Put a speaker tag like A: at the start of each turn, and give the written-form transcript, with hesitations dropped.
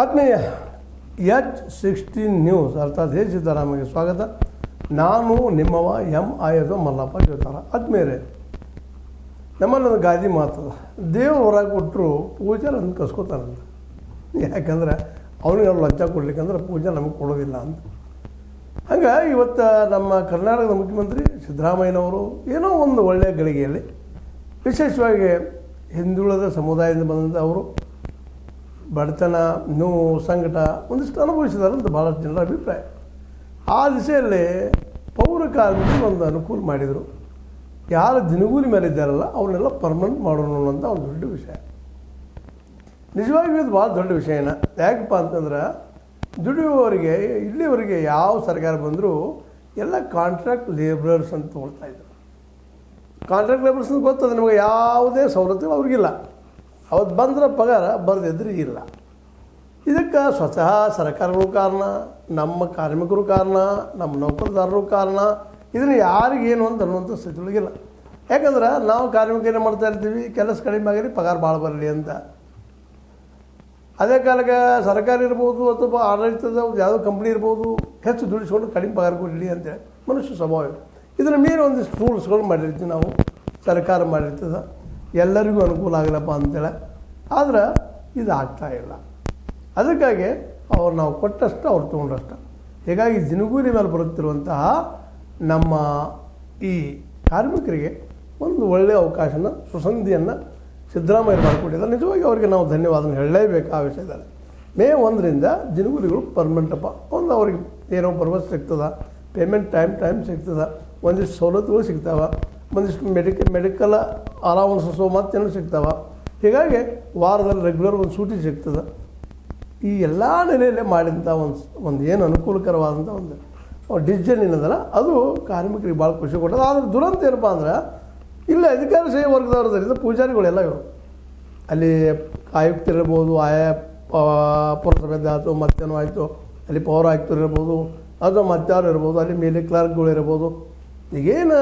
A: ಆತ್ಮೀಯ H16 news ಅರ್ಥಾತ್ ಹೇ ಸಿದ್ದರಾಮಯ್ಯ ಸ್ವಾಗತ. ನಾನು ನಿಮ್ಮವ MIS ಮಲ್ಲಪ್ಪ ಜೋತಾರ. ಆತ್ಮೀಯರೇ, ನಮ್ಮಲ್ಲೊಂದು ಗಾದಿ ಮಾತದ, ದೇವ್ರು ಹೊರಗೆ ಕೊಟ್ಟರು ಪೂಜೆ ಅದನ್ನು ಕಸ್ಕೋತಾರಂತ. ಯಾಕಂದ್ರೆ ಅವನಿಗೆ ಅವ್ರು ಲಂಚ ಕೊಡ್ಲಿಕ್ಕಂದ್ರೆ ಪೂಜೆ ನಮಗೆ ಕೊಡೋದಿಲ್ಲ ಅಂತ. ಹಂಗೆ ಇವತ್ತು ನಮ್ಮ ಕರ್ನಾಟಕದ ಮುಖ್ಯಮಂತ್ರಿ ಸಿದ್ದರಾಮಯ್ಯನವರು ಏನೋ ಒಂದು ಒಳ್ಳೆಯ ಗಳಿಗೆಯಲ್ಲಿ ವಿಶೇಷವಾಗಿ ಹಿಂದುಳಿದ ಸಮುದಾಯದಿಂದ ಬಂದಂಥ ಅವರು ಬಡತನ, ನೋವು, ಸಂಕಟ ಒಂದಿಷ್ಟು ಅನುಭವಿಸಿದ್ದಾರೆ ಅಂತ ಭಾಳಷ್ಟು ಜನರ ಅಭಿಪ್ರಾಯ. ಆ ದಿಸೆಯಲ್ಲಿ ಪೌರ ಕಾರ್ಮಿಕರು ಒಂದು ಅನುಕೂಲ ಮಾಡಿದರು. ಯಾರು ದಿನಗೂಲಿ ಮೇಲೆ ಇದ್ದಾರಲ್ಲ ಅವ್ರನ್ನೆಲ್ಲ ಪರ್ಮನೆಂಟ್ ಮಾಡೋಣ ಅಂತ ಒಂದು ದೊಡ್ಡ ವಿಷಯ. ನಿಜವಾಗಿಯೂ ಇದು ಭಾಳ ದೊಡ್ಡ ವಿಷಯನ. ಯಾಕಪ್ಪ ಅಂತಂದ್ರೆ ದುಡಿಯುವವರಿಗೆ ಇಲ್ಲಿವರೆಗೆ ಯಾವ ಸರ್ಕಾರ ಬಂದರೂ ಎಲ್ಲ ಕಾಂಟ್ರಾಕ್ಟ್ ಲೇಬರರ್ಸ್ ಅಂತ ತೊಗೊಳ್ತಾಯಿದ್ರು. ಕಾಂಟ್ರಾಕ್ಟ್ ಲೇಬರ್ಸ್ ಅಂತ ಗೊತ್ತದ ನಿಮಗೆ, ಯಾವುದೇ ಸವಲತ್ತುಗಳು ಅವ್ರಿಗಿಲ್ಲ. ಅವತ್ತು ಬಂದ್ರೆ ಪಗಾರ, ಬರೆದಿದ್ರೆ ಇಲ್ಲ. ಇದಕ್ಕೆ ಸ್ವತಃ ಸರ್ಕಾರಗಳು ಕಾರಣ, ನಮ್ಮ ಕಾರ್ಮಿಕರು ಕಾರಣ, ನಮ್ಮ ನೌಕರದಾರರು ಕಾರಣ. ಇದನ್ನು ಯಾರಿಗೇನು ಅಂತ ಅನ್ನುವಂಥ ಸ್ಥಿತಿಗಳಿಗಿಲ್ಲ. ಯಾಕಂದ್ರೆ ನಾವು ಕಾರ್ಮಿಕರೇ ಮಾಡ್ತಾ ಇರ್ತೀವಿ, ಕೆಲಸ ಕಡಿಮೆ ಆಗಿರಿ, ಪಗಾರ ಭಾಳ ಬರಲಿ ಅಂತ. ಅದೇ ಕಾಲಕ್ಕೆ ಸರ್ಕಾರ ಇರ್ಬೋದು ಅಥವಾ ಆಡಳಿತದ ಯಾವುದೋ ಕಂಪ್ನಿ ಇರ್ಬೋದು, ಹೆಚ್ಚು ದುಡಿಸ್ಕೊಂಡು ಕಡಿಮೆ ಪಗಾರ ಕೊಡಲಿ ಅಂತೇಳಿ ಮನುಷ್ಯ ಸ್ವಭಾವ. ಇದನ್ನು ಮೀರಿ ಒಂದಿಷ್ಟು ರೂಲ್ಸ್ಗಳು ಮಾಡಿರ್ತೀವಿ ನಾವು, ಸರ್ಕಾರ ಮಾಡಿರ್ತದೆ, ಎಲ್ಲರಿಗೂ ಅನುಕೂಲ ಆಗಲಪ್ಪ ಅಂತೇಳಿ. ಆದ್ರೆ ಇದು ಆಗ್ತಾಯಿಲ್ಲ. ಅದಕ್ಕಾಗಿ ಅವ್ರು ನಾವು ಕೊಟ್ಟಷ್ಟು ಅವ್ರು ತೊಗೊಂಡಷ್ಟು. ಹೀಗಾಗಿ ದಿನಗೂಲಿ ಮೇಲೆ ಬರುತ್ತಿರುವಂತಹ ನಮ್ಮ ಈ ಕಾರ್ಮಿಕರಿಗೆ ಒಂದು ಒಳ್ಳೆಯ ಅವಕಾಶನ, ಸುಸಂಧಿಯನ್ನು ಸಿದ್ದರಾಮಯ್ಯ ಮಾಡಿಕೊಟ್ಟಿದ್ದಾರೆ. ನಿಜವಾಗಿ ಅವರಿಗೆ ನಾವು ಧನ್ಯವಾದನ ಹೇಳಲೇಬೇಕು. ಆ ವಿಷಯದಲ್ಲಿ ಮೇ 1ರಿಂದ ದಿನಗೂಲಿಗಳು ಪರ್ಮನೆಂಟಪ್ಪ. ಒಂದು ಅವ್ರಿಗೆ ಏನೋ ಭರವಸೆ ಸಿಗ್ತದೆ, ಪೇಮೆಂಟ್ ಟೈಮ್ ಸಿಗ್ತದೆ, ಒಂದಿಷ್ಟು ಸವಲತ್ತುಗಳು ಸಿಗ್ತಾವೆ, ಒಂದಿಷ್ಟು ಮೆಡಿಕಲ್ ಅಲೌನ್ಸಸ್ಸು ಮತ್ತೇನು ಸಿಗ್ತಾವೆ. ಹೀಗಾಗಿ ವಾರದಲ್ಲಿ ರೆಗ್ಯುಲರ್ ಒಂದು ಸೂಟಿ ಸಿಗ್ತದೆ. ಈ ಎಲ್ಲ ನೆಲೆಯಲ್ಲೇ ಮಾಡಿದಂಥ ಒಂದು ಏನು ಅನುಕೂಲಕರವಾದಂಥ ಒಂದು ಡಿಸಿಷನ್ ಏನದಲ್ಲ, ಅದು ಕಾರ್ಮಿಕರಿಗೆ ಭಾಳ ಖುಷಿ ಕೊಟ್ಟದು. ಆದರೆ ದುರಂತ ಏನಪ್ಪ ಅಂದ್ರೆ, ಇಲ್ಲ ಅಧಿಕಾರಶಾಹಿ ವರ್ಗದವ್ರದ್ರಿಂದ ಪೂಜಾರಿಗಳೆಲ್ಲ ಇವರು ಅಲ್ಲಿ ಆಯುಕ್ತರಿರ್ಬೋದು, ಆಯಾ ಪುರಸಭೆದ ಆಯಿತು, ಮತ್ತೇನೋ ಆಯಿತು, ಅಲ್ಲಿ ಪೌರ ಆಯುಕ್ತರು ಇರ್ಬೋದು, ಅಥವಾ ಮತ್ತಾರು ಇರ್ಬೋದು, ಅಲ್ಲಿ ಮೇಲೆ ಕ್ಲರ್ಕ್ಗಳು ಇರ್ಬೋದು. ಈಗೇನು